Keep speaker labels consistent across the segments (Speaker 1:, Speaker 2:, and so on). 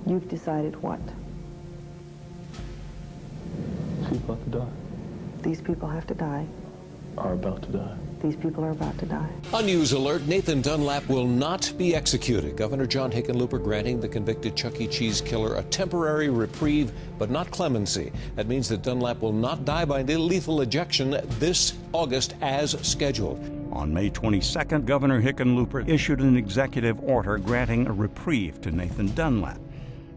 Speaker 1: You've decided what?
Speaker 2: She's about to die.
Speaker 1: These people have to die.
Speaker 2: Are about to die.
Speaker 1: These people are about to die.
Speaker 3: A news alert, Nathan Dunlap will not be executed. Governor John Hickenlooper granting the convicted Chuck E. Cheese killer a temporary reprieve, but not clemency. That means that Dunlap will not die by lethal ejection this August as scheduled.
Speaker 4: On May 22nd, Governor Hickenlooper issued an executive order granting a reprieve to Nathan Dunlap,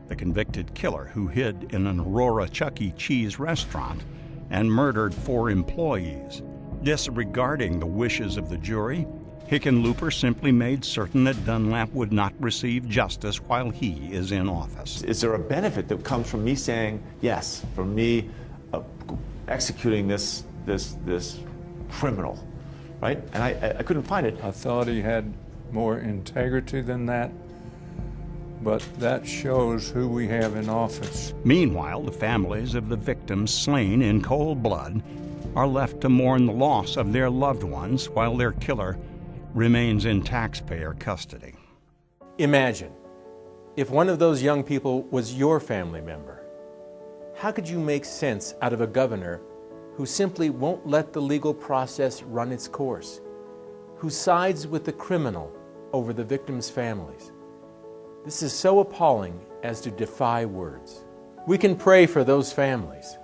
Speaker 4: the convicted killer who hid in an Aurora Chuck E. Cheese restaurant and murdered 4 employees. Disregarding the wishes of the jury, Hickenlooper simply made certain that Dunlap would not receive justice while he is in office.
Speaker 5: Is there a benefit that comes from me saying yes, from me executing this criminal, right? And I couldn't find it.
Speaker 6: I thought he had more integrity than that, but that shows who we have in office.
Speaker 4: Meanwhile, the families of the victims slain in cold blood are left to mourn the loss of their loved ones while their killer remains in taxpayer custody.
Speaker 7: Imagine if one of those young people was your family member. How could you make sense out of a governor who simply won't let the legal process run its course, who sides with the criminal over the victims' families? This is so appalling as to defy words. We can pray for those families.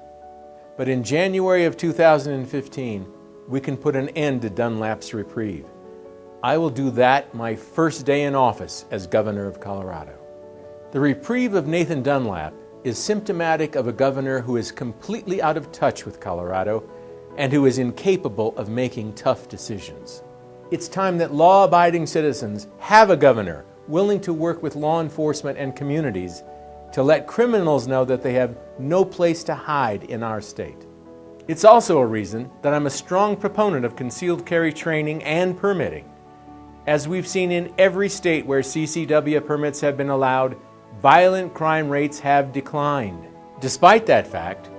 Speaker 7: But in January of 2015, we can put an end to Dunlap's reprieve. I will do that my first day in office as governor of Colorado. The reprieve of Nathan Dunlap is symptomatic of a governor who is completely out of touch with Colorado and who is incapable of making tough decisions. It's time that law-abiding citizens have a governor willing to work with law enforcement and communities to let criminals know that they have no place to hide in our state. It's also a reason that I'm a strong proponent of concealed carry training and permitting. As we've seen in every state where CCW permits have been allowed, violent crime rates have declined. Despite that fact,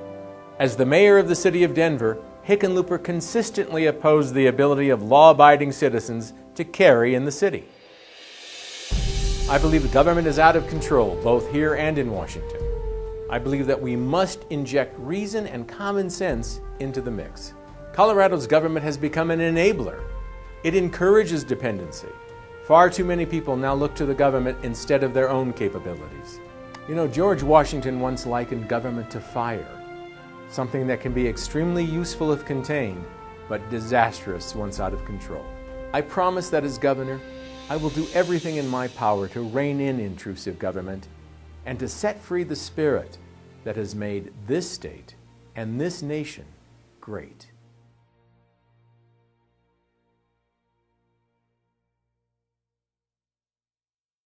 Speaker 7: as the mayor of the city of Denver, Hickenlooper consistently opposed the ability of law-abiding citizens to carry in the city. I believe the government is out of control, both here and in Washington. I believe that we must inject reason and common sense into the mix. Colorado's government has become an enabler. It encourages dependency. Far too many people now look to the government instead of their own capabilities. You know, George Washington once likened government to fire, something that can be extremely useful if contained, but disastrous once out of control. I promise that as governor, I will do everything in my power to rein in intrusive government and to set free the spirit that has made this state and this nation great.